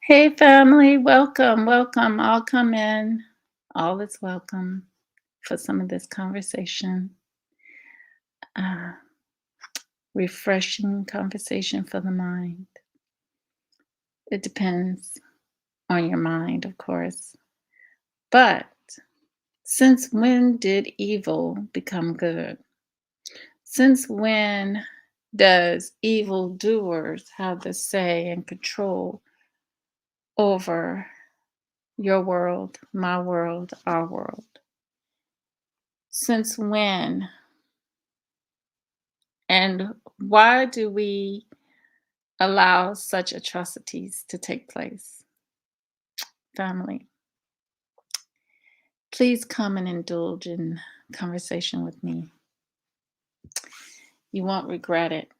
Hey, family, welcome, welcome. All come in. All is welcome for some of this conversation. Uh, Refreshing conversation for the mind. It depends on your mind, of course. But since when did evil become good? Since when does evildoers have the say and control over your world, my world, our world? Since when? And why do we allow such atrocities to take place? Family, please come and indulge in conversation with me. You won't regret it.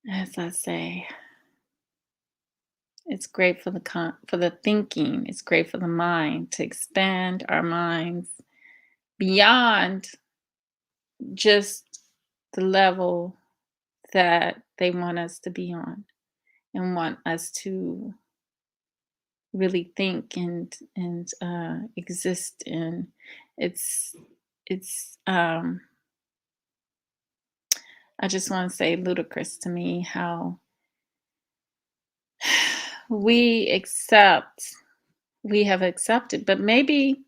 As I say, it's great for for the thinking. It's great for the mind to expand our minds beyond just the level that they want us to be on and want us to really think and exist in. It's it's I just want to say ludicrous to me how we accept we have accepted, but maybe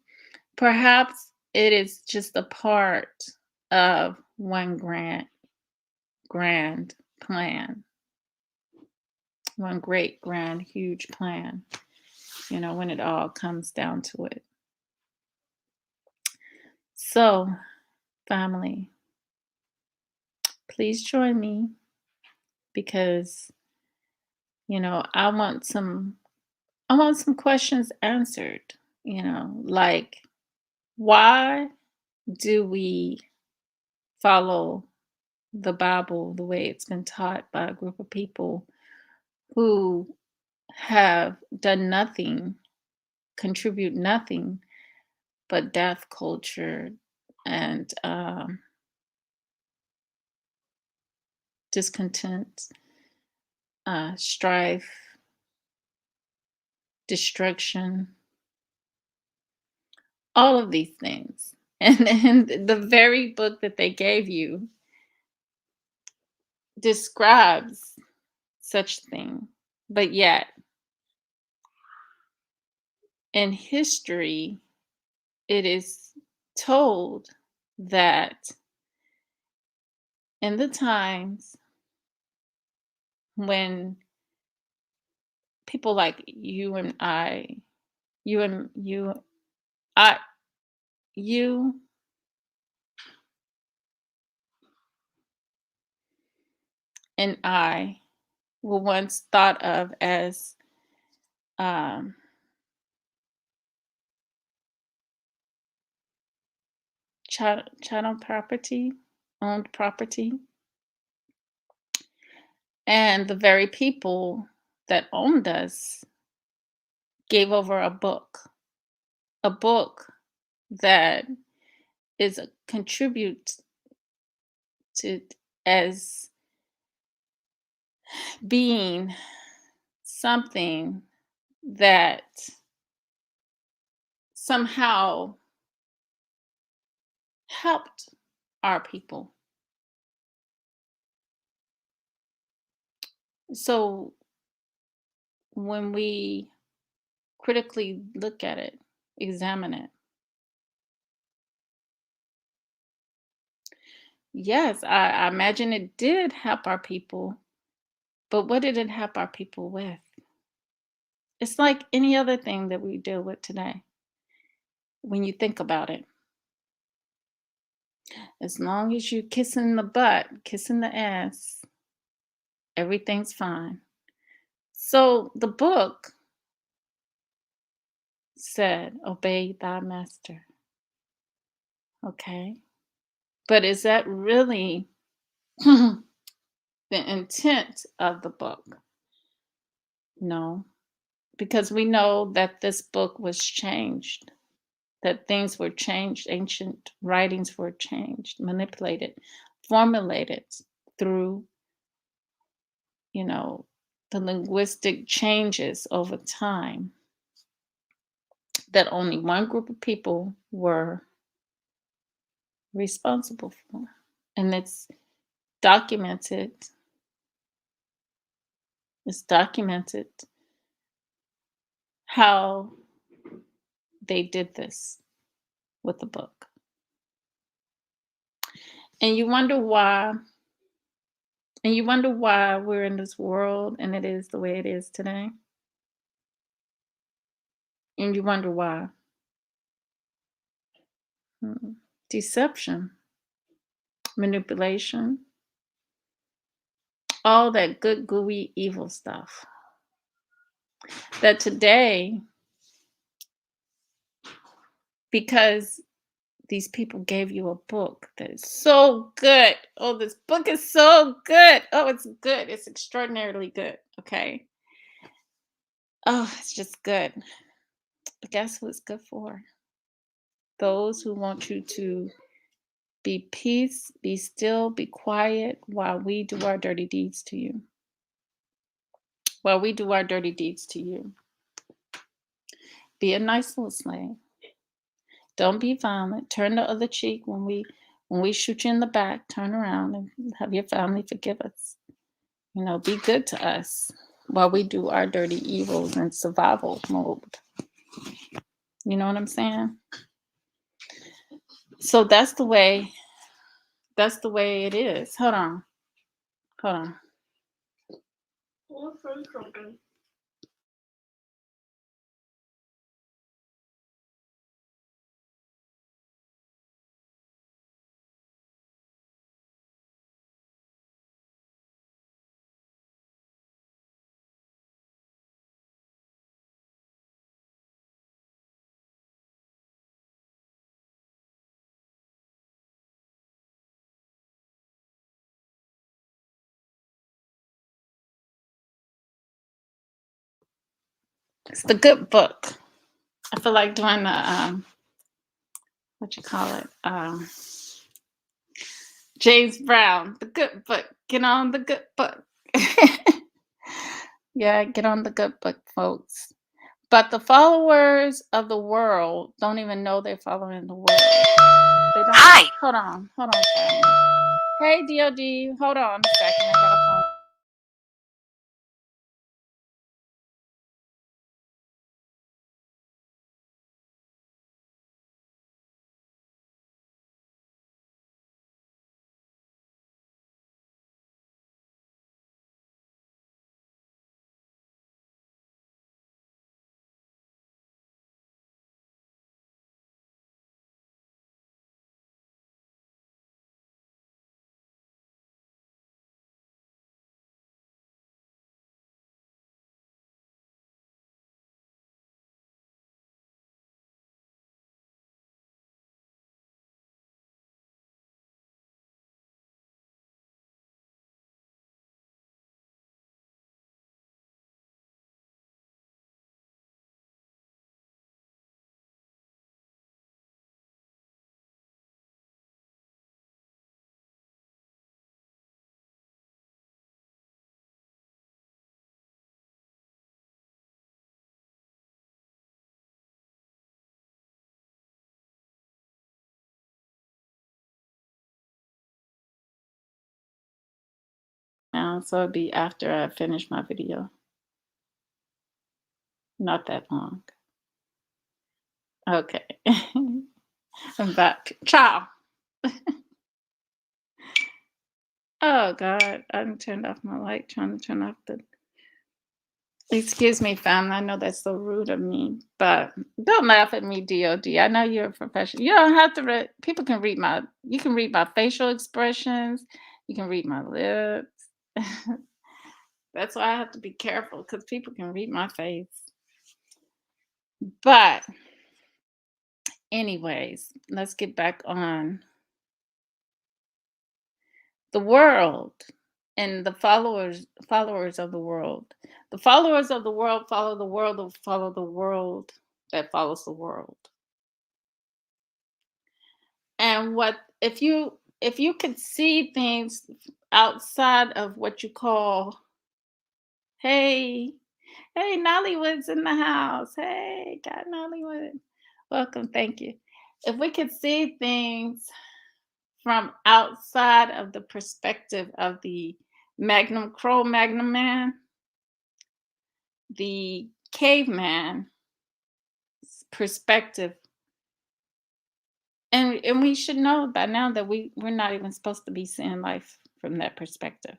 perhaps it is just a part of one grand plan, one great grand huge plan, when it all comes down to it. So, family, please join me because I want some questions answered, like why do we follow the Bible the way it's been taught by a group of people who have done nothing, contribute nothing but death culture and discontent, strife, destruction, all of these things. And the very book that they gave you describes such thing. But yet, in history, it is told that in the times when people like you and I, you and you, I, you and I were once thought of as um, chattel property, owned property, and the very people that owned us gave over a book that is a contribute to as being something that somehow helped our people. So when we critically look at it, examine it, yes, I imagine it did help our people, but what did it help our people with? It's like any other thing that we deal with today when you think about it. As long as you kissing the butt, kissing the ass, everything's fine. So the book said, obey thy master. Okay. But is that really the intent of the book? No, because we know that this book was changed, that things were changed, ancient writings were changed, manipulated, formulated through, you know, the linguistic changes over time that only one group of people were responsible for. And documented, it's documented how they did this with the book. And you wonder why, we're in this world and it is the way it is today. And you wonder why. Deception, manipulation, all that good, gooey, evil stuff. That today, because these people gave you a book that is so good. Oh, this book is so good. Oh, it's good. It's extraordinarily good. Okay. Oh, it's just good. But guess who it's good for? Those who want you to be peace, be still, be quiet while we do our dirty deeds to you. While we do our dirty deeds to you. Be a nice little slave. Don't be violent. Turn the other cheek when we shoot you in the back. Turn around and have your family forgive us. Be good to us while we do our dirty evils in survival mode. You know what I'm saying? So that's the way it is. Hold on. Hold on. It's the good book. I feel like doing the what you call it? James Brown, the good book. Get on the good book. Yeah, get on the good book, folks. But the followers of the world don't even know they're following the world. They don't. Hi. Hold on, family. Hey, DOD, hold on a second. I got a phone. Now, so it'll be after I finish my video. Not that long. Okay. I'm back. Ciao. Oh God, I done turned off my light. Trying to turn off the. Excuse me, fam. I know that's so rude of me, but don't laugh at me, DOD. I know you're a professional. You don't have to read. People can read my. You can read my facial expressions. You can read my lips. That's why I have to be careful because people can read my face. But, anyways, let's get back on the world and the followers of the world. The followers of the world follow the world that follow the world that follows the world. And what if you could see things outside of what you call Hey, hey, Nollywood's in the house. Hey, got Nollywood. Welcome, thank you. If we could see things from outside of the perspective of the Magnum Crow Magnum Man, the caveman perspective, and we should know by now that we're not even supposed to be seeing life from that perspective.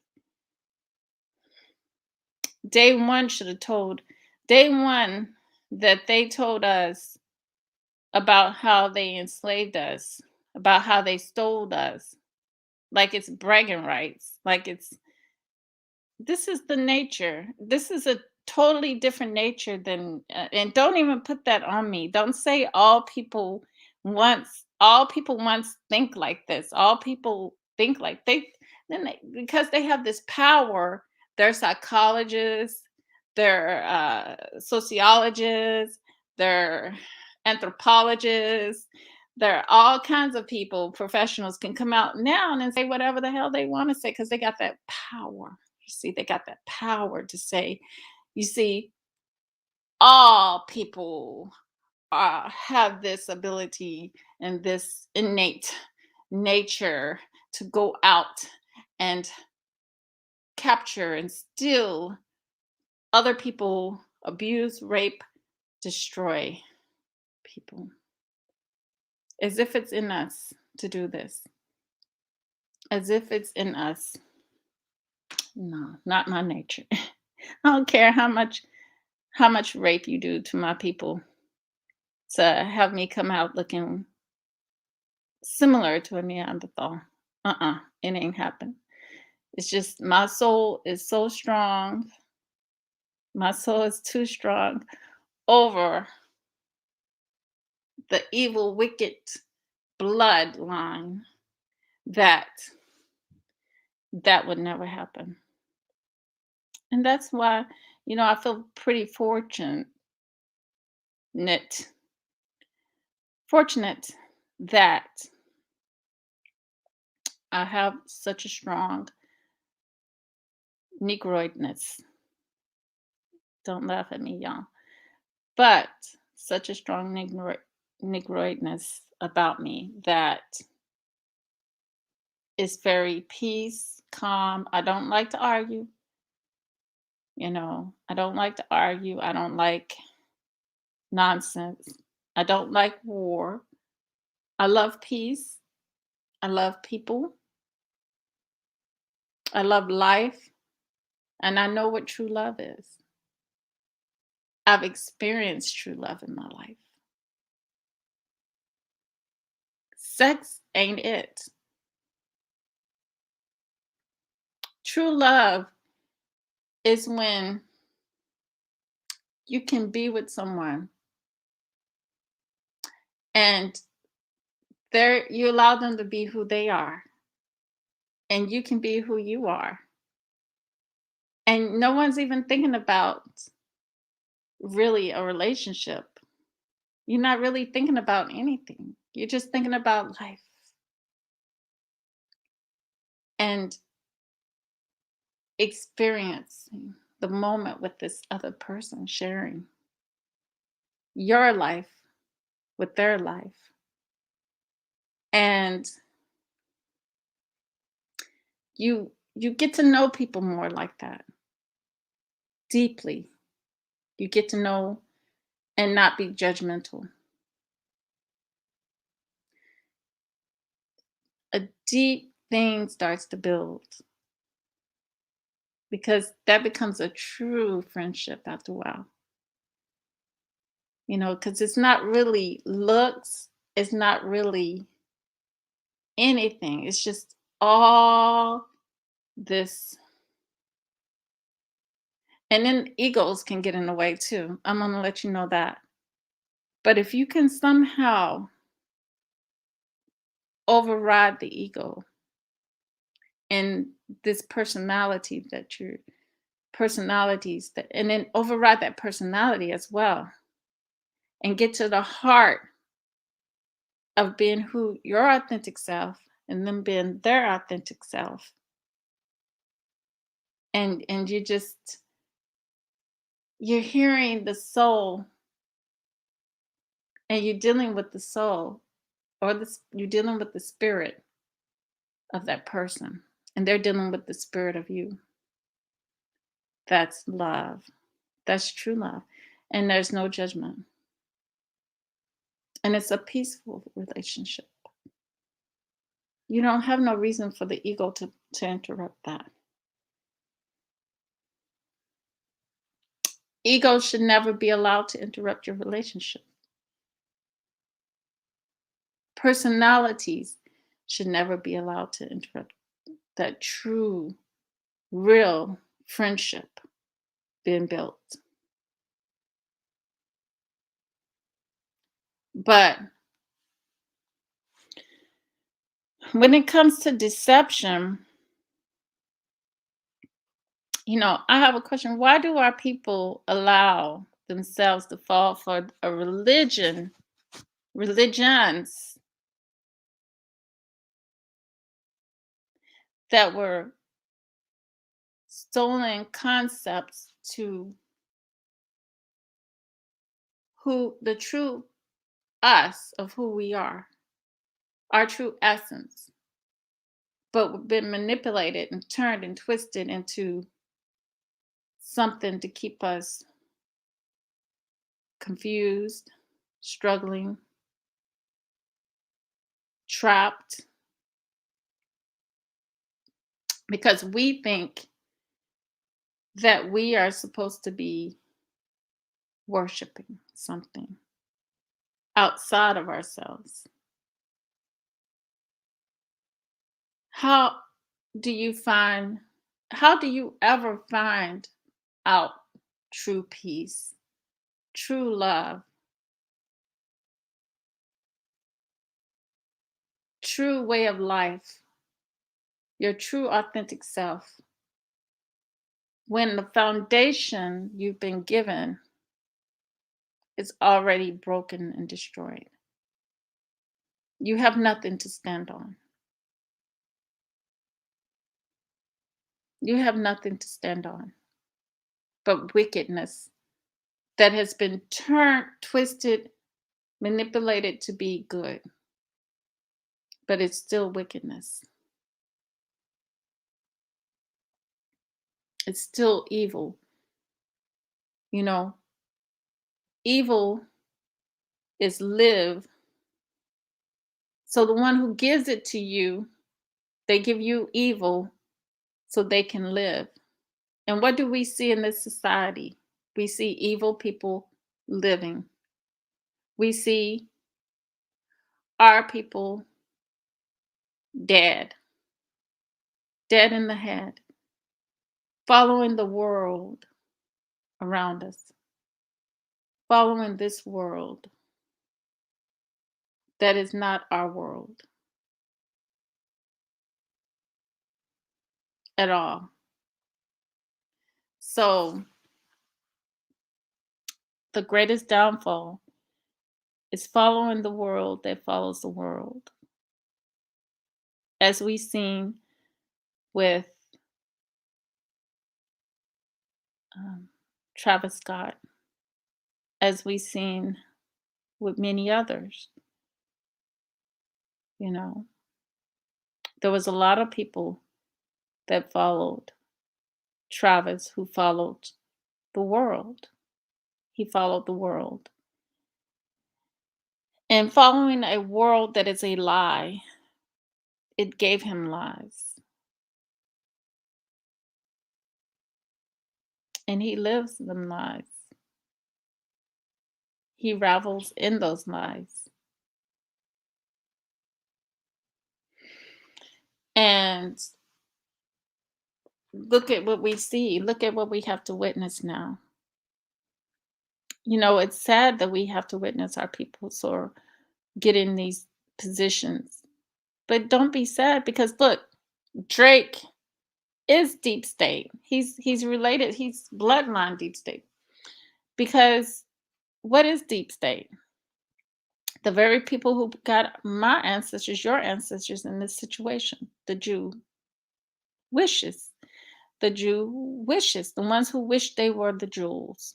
Day one should have told day one that they told us about how they enslaved us, about how they stole us, like it's bragging rights, like it's this is the nature. This is a totally different nature than and don't even put that on me. Don't say all people once think like this. All people think like because they have this power, they're psychologists, they're sociologists, they're anthropologists, there are all kinds of people, professionals can come out now and say whatever the hell they want to say because they got that power. You see, they got that power to say, you see, all people have this ability and this innate nature to go out and capture and steal other people, abuse, rape, destroy people, as if it's in us to do this, as if it's in us. No, not my nature. I don't care how much rape you do to my people to have me come out looking similar to a Neanderthal. It ain't happen. It's just my soul is so strong. My soul is too strong over the evil, wicked bloodline that that would never happen. And that's why, I feel pretty fortunate that I have such a strong Negroidness. Don't laugh at me, y'all. But such a strong Negroidness about me that is very peace, calm. I don't like to argue. I don't like to argue. I don't like nonsense. I don't like war. I love peace. I love people. I love life. And I know what true love is. I've experienced true love in my life. Sex ain't it. True love is when you can be with someone and you allow them to be who they are and you can be who you are. And no one's even thinking about really a relationship. You're not really thinking about anything. You're just thinking about life and experiencing the moment with this other person, sharing your life with their life. And you get to know people more like that, deeply. You get to know and not be judgmental. A deep thing starts to build because that becomes a true friendship after a while. Because it's not really looks, it's not really anything. It's just all this. And then egos can get in the way too. I'm going to let you know that. But if you can somehow override the ego and this personalities that, and then override that personality as well and get to the heart of being who your authentic self and them being their authentic self, and you just You're hearing the soul and you're dealing with the soul, or you're dealing with the spirit of that person, and they're dealing with the spirit of you. That's love. That's true love. And there's no judgment. And it's a peaceful relationship. You don't have no reason for the ego to interrupt that. Ego should never be allowed to interrupt your relationship. Personalities should never be allowed to interrupt that true, real friendship being built. But when it comes to deception, I have a question. Why do our people allow themselves to fall for a religions that were stolen concepts to who the true us of who we are, our true essence, but we've been manipulated and turned and twisted into something to keep us confused, struggling, trapped, because we think that we are supposed to be worshiping something outside of ourselves. How do you find, how do you ever find out true peace, true love, true way of life, your true authentic self, when the foundation you've been given is already broken and destroyed? You have nothing to stand on. You have nothing to stand on but wickedness that has been turned, twisted, manipulated to be good, but it's still wickedness. It's still evil. You know, evil is live. So the one who gives it to you, they give you evil so they can live. And what do we see in this society? We see evil people living. We see our people dead, dead in the head, following the world around us, following this world that is not our world at all. So the greatest downfall is following the world that follows the world. As we've seen with um, Travis Scott, as we've seen with many others, you know, there was a lot of people that followed Travis who followed the world. He followed the world. And following a world that is a lie, it gave him lies. And he lives them lies. He revels in those lies. And look at what we see. Look at what we have to witness now. It's sad that we have to witness our people so get in these positions. But don't be sad because look, Drake is deep state. He's related, he's bloodline deep state. Because what is deep state? The very people who got my ancestors, your ancestors in this situation, the Jew wishes. The Jew wishes, the ones who wish they were the Jews.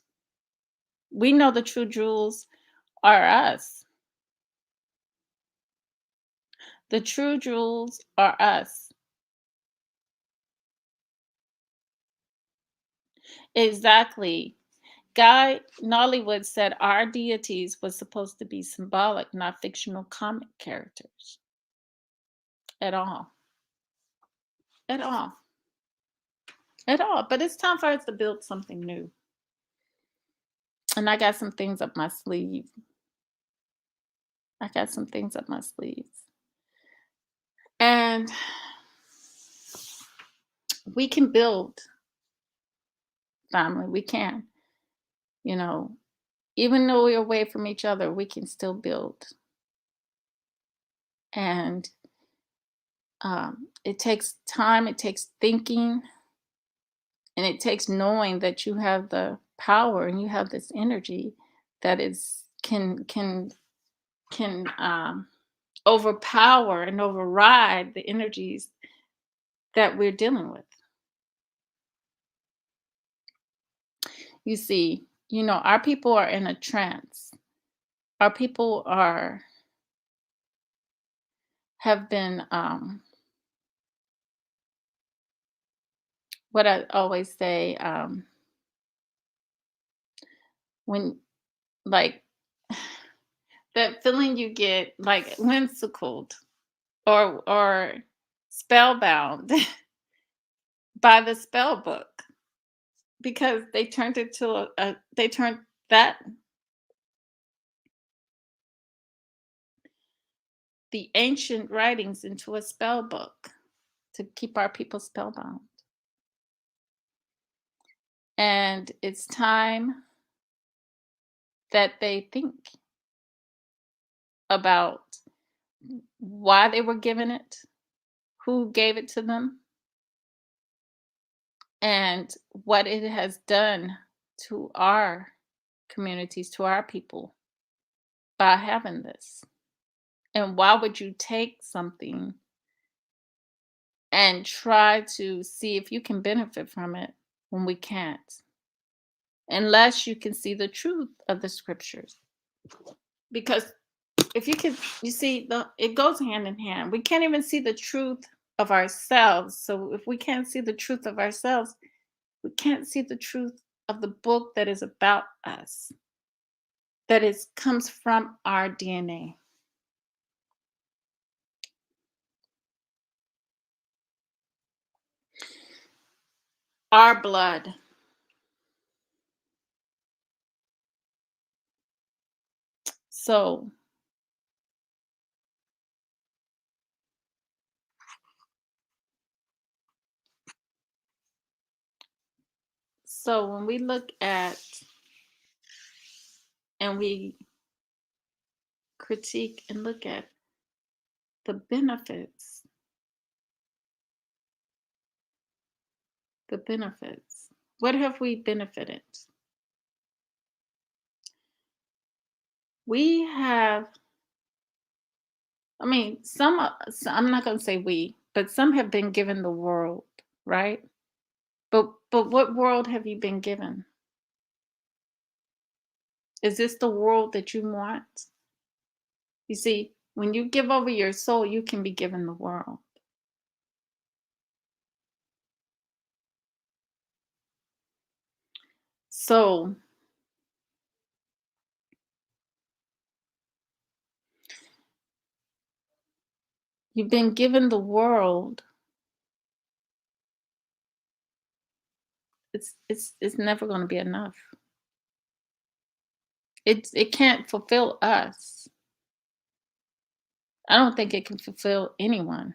We know the true jewels are us. The true jewels are us. Exactly. Guy Nollywood said our deities was supposed to be symbolic, not fictional comic characters at all. At all. At all. But it's time for us to build something new. And I got some things up my sleeve. I got some things up my sleeves. And we can build family. We can. You know, even though we're away from each other, we can still build. And it takes time, it takes thinking, and it takes knowing that you have the power and you have this energy that is can overpower and override the energies that we're dealing with. You see, our people are in a trance. Our people are have been what I always say, when like that feeling you get like whimsicled or spellbound by the spell book because they turned it to they turned that the ancient writings into a spell book to keep our people spellbound. And it's time that they think about why they were given it, who gave it to them, and what it has done to our communities, to our people by having this. And why would you take something and try to see if you can benefit from it when we can't? Unless you can see the truth of the scriptures. Because if you can, you see, it goes hand in hand. We can't even see the truth of ourselves. So if we can't see the truth of ourselves, we can't see the truth of the book that is about us, that is comes from our DNA, our blood. So when we look at and we critique and look at the benefits, what have we benefited? We have, I mean, I'm not going to say we, but some have been given the world, right? But what world have you been given? Is this the world that you want? You see, when you give over your soul, you can be given the world. So you've been given the world. It's never going to be enough. It can't fulfill us. I don't think it can fulfill anyone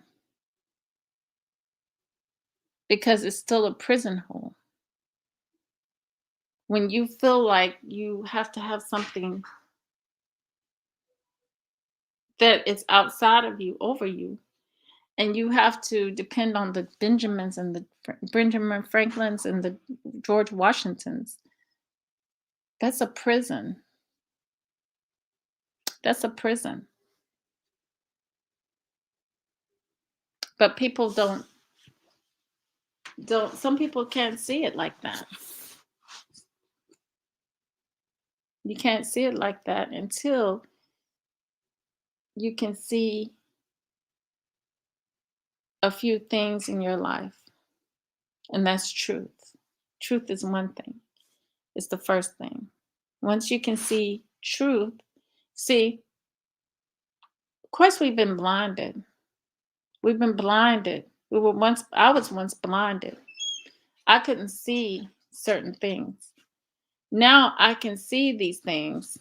because it's still a prison hole. When you feel like you have to have something that is outside of you, over you, and you have to depend on the Benjamins and the Benjamin Franklins and the George Washingtons, that's a prison. That's a prison. But people don't some people can't see it like that. You can't see it like that until you can see a few things in your life, and that's truth. Truth is one thing, it's the first thing. Once you can see truth, see, of course, we've been blinded. We've been blinded. I was once blinded. I couldn't see certain things. Now I can see these things.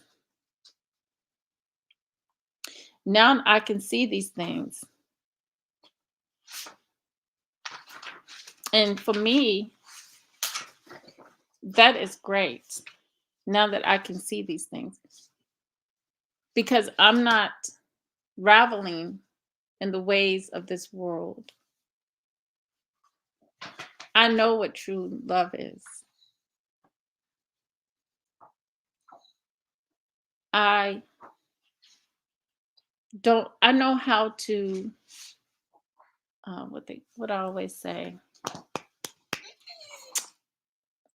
Now I can see these things. And for me, that is great. Now that I can see these things, because I'm not raveling in the ways of this world. I know what true love is. I I know how to, what I always say.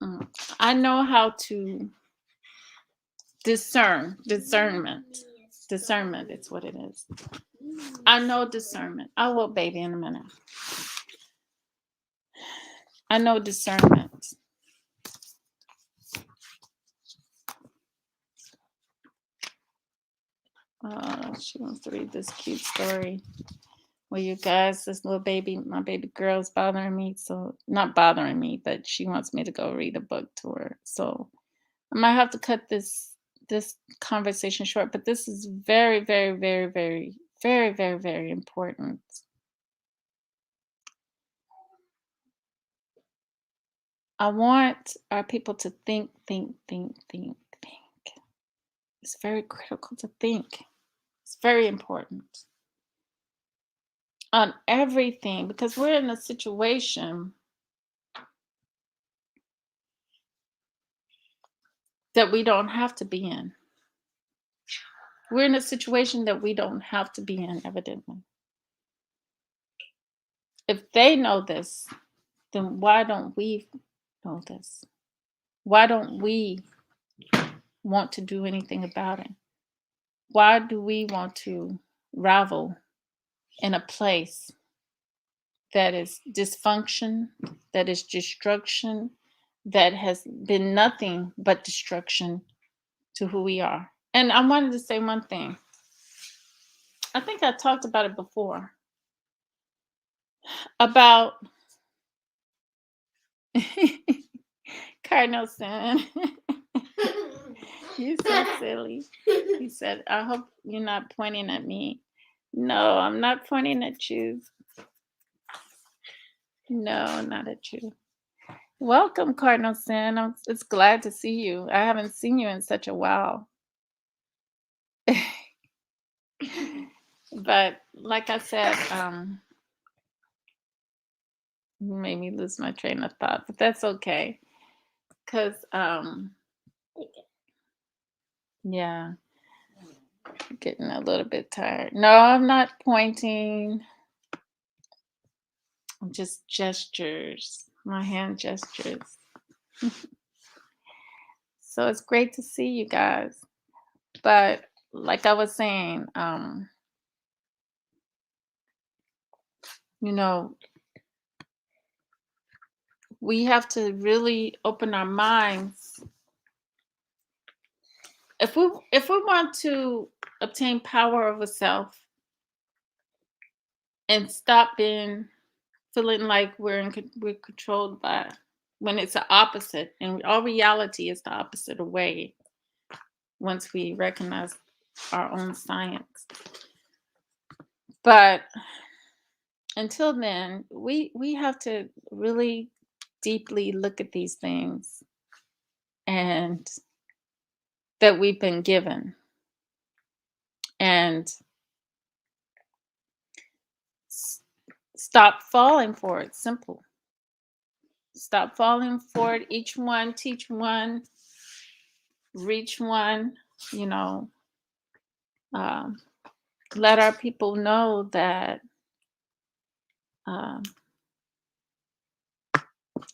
Mm, I know how to discernment. It's what it is. I know discernment. I will, baby, in a minute. I know discernment. She wants to read this cute story. Well, you guys, this little baby, my baby girl is bothering me. So, not bothering me, but she wants me to go read a book to her. So, I might have to cut this conversation short, but this is very, very, very, very, very, very, very important. I want our people to think, think, think, think, think. It's very critical to think. It's very important on everything because we're in a situation that we don't have to be in. We're in a situation that we don't have to be in, evidently. If they know this, then why don't we know this? Why don't we want to do anything about it? Why do we want to ravel in a place that is dysfunction, that is destruction, that has been nothing but destruction to who we are? And I wanted to say one thing. I think I talked about it before about Cardinal Sin. You're so silly. He said, I hope you're not pointing at me. No, I'm not pointing at you. No, not at you. Welcome, Cardinal Sin. It's glad to see you. I haven't seen you in such a while. But like I said, you made me lose my train of thought, but that's okay. Cause yeah, getting a little bit tired. No, I'm not pointing. Just gestures, my hand gestures. So it's great to see you guys. But like I was saying, you know, we have to really open our minds. If we want to obtain power over self and stop being feeling like we're controlled by when it's the opposite, and all reality is the opposite away once we recognize our own science. But until then, we have to really deeply look at these things and that we've been given and s- stop falling for it. Simple. Stop falling for it. Each one, teach one, reach one. You know, um, let our people know that um,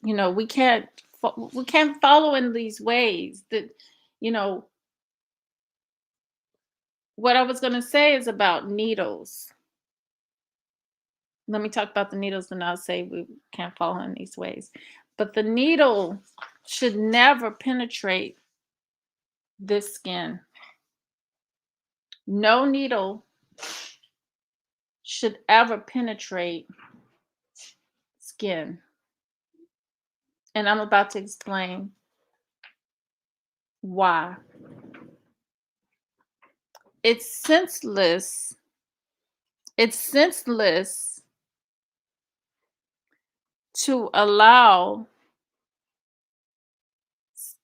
we can't follow in these ways that you know What I was going to say is about needles. Let me talk about the needles, and I'll say we can't follow in these ways. But the needle should never penetrate this skin. No needle should ever penetrate skin. And I'm about to explain why. It's senseless. It's senseless to allow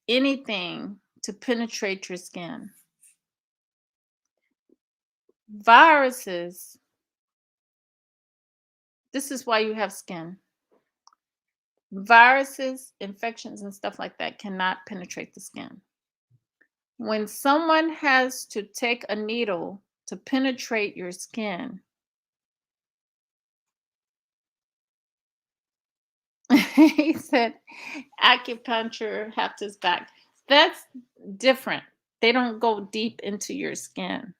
anything to penetrate your skin. Viruses, this is why you have skin. Viruses, infections, and stuff like that cannot penetrate the skin. When someone has to take a needle to penetrate your skin, he said acupuncture half his back. That's different. They don't go deep into your skin.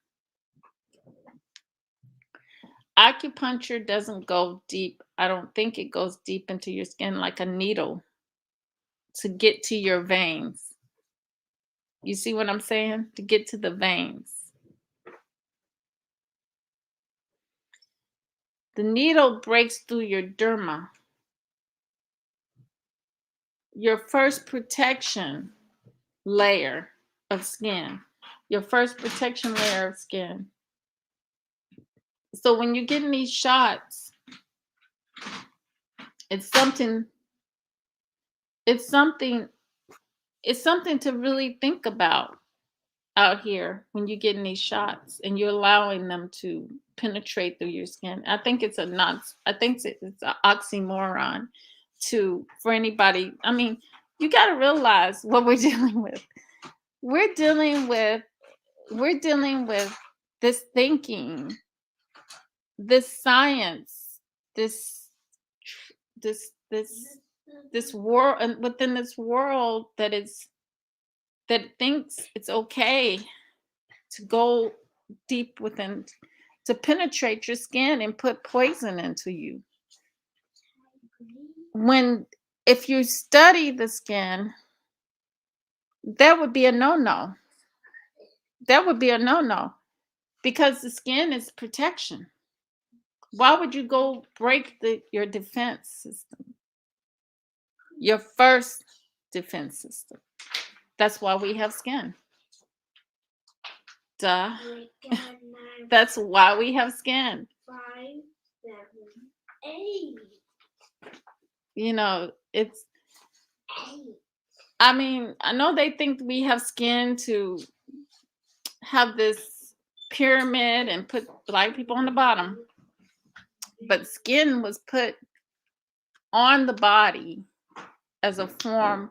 Acupuncture doesn't go deep. I don't think it goes deep into your skin like a needle to get to your veins. You see what I'm saying? To get to the veins. The needle breaks through your derma. Your first protection layer of skin. Your first protection layer of skin. So when you're getting these shots, it's something it's something it's something to really think about out here when you're getting these shots and you're allowing them to penetrate through your skin. I think it's a nonsense. I think it's an oxymoron to for anybody. I mean, you got to realize what we're dealing with. We're dealing with we're dealing with this thinking, this science, this this world, and within this world that thinks it's okay to go deep within, to penetrate your skin and put poison into you. When if you study the skin, that would be a no-no. That would be a no-no because the skin is protection. Why would you go break your defense system? Your first defense system. That's why we have skin. Duh. That's why we have skin. 5, 7, 8. You know, it's I mean, I know they think we have skin to have this pyramid and put black people on the bottom. But skin was put on the body as a form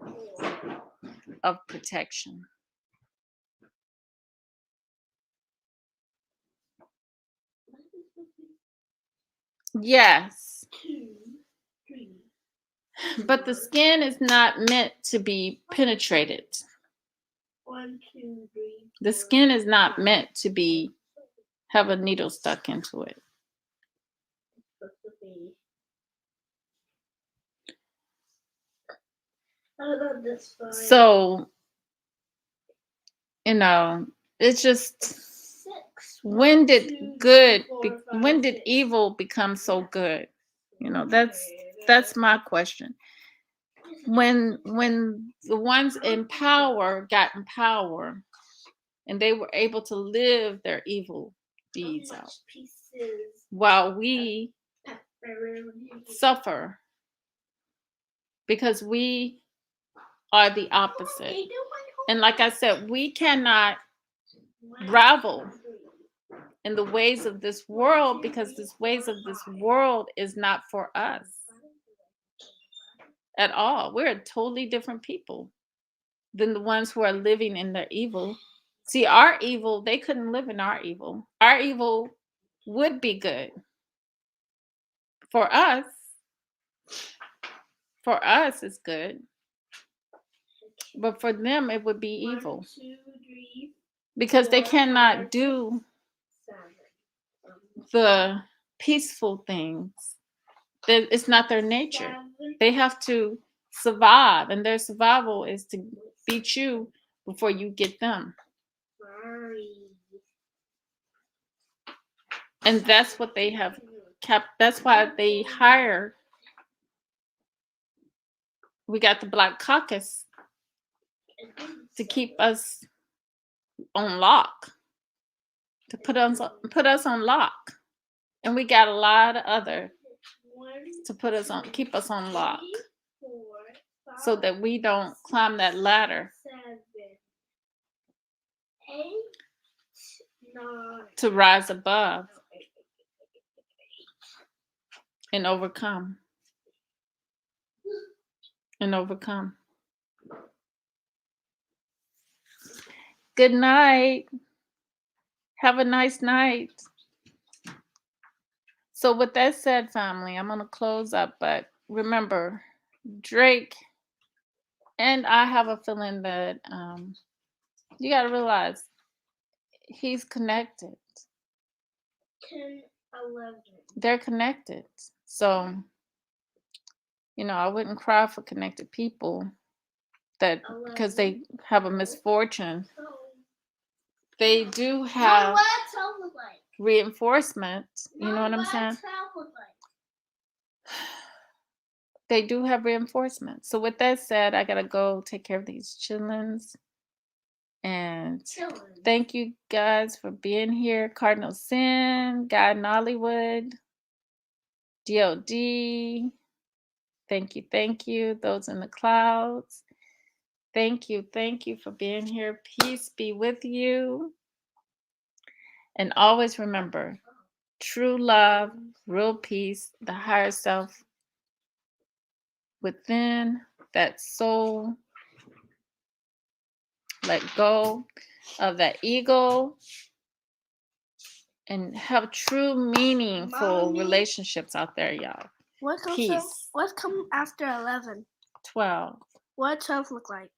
of protection. Yes. 2, 3. But the skin is not meant to be penetrated. 1, 2, 3. The skin is not meant to be have a needle stuck into it. How about this side? So, you know, it's just 6. when did 2, good 4, be, 5, when did 6. evil become so good? You know, that's my question. When the ones in power got in power and they were able to live their evil deeds out while we suffer because we are the opposite. And like I said, we cannot ravel in the ways of this world because this ways of this world is not for us at all. We're totally different people than the ones who are living in their evil. See, our evil, they couldn't live in our evil. Our evil would be good for us. For us, it's good. But for them, it would be evil. 1, 2, 3. Because they cannot do the peaceful things. It's not their nature. 7. They have to survive, and their survival is to beat you before you get them. Sorry. And that's what they have kept. That's why they hire. We got the Black Caucus to keep us on lock, to put us on lock, and we got a lot of other to put us on, keep us on lock, 4, 5, so that we don't climb that ladder 7, 8, 9. to rise above and overcome. And overcome. Good night. Have a nice night. So with that said, family, I'm going to close up. But remember, Drake, and I have a feeling that you got to realize he's connected. 10, 11. They're connected. So, I wouldn't cry for connected people that because they have a misfortune. They do have reinforcement. You know what I'm saying? They do have reinforcement. So with that said, I gotta go take care of these chillins. And thank you guys for being here. Cardinal Sin, Guy in Hollywood, DOD. Thank you. Those in the clouds. Thank you for being here. Peace be with you. And always remember, true love, real peace, the higher self within, that soul. Let go of that ego and have true, meaningful relationships out there, y'all. What Peace. comes after 11? 12. What 12 look like?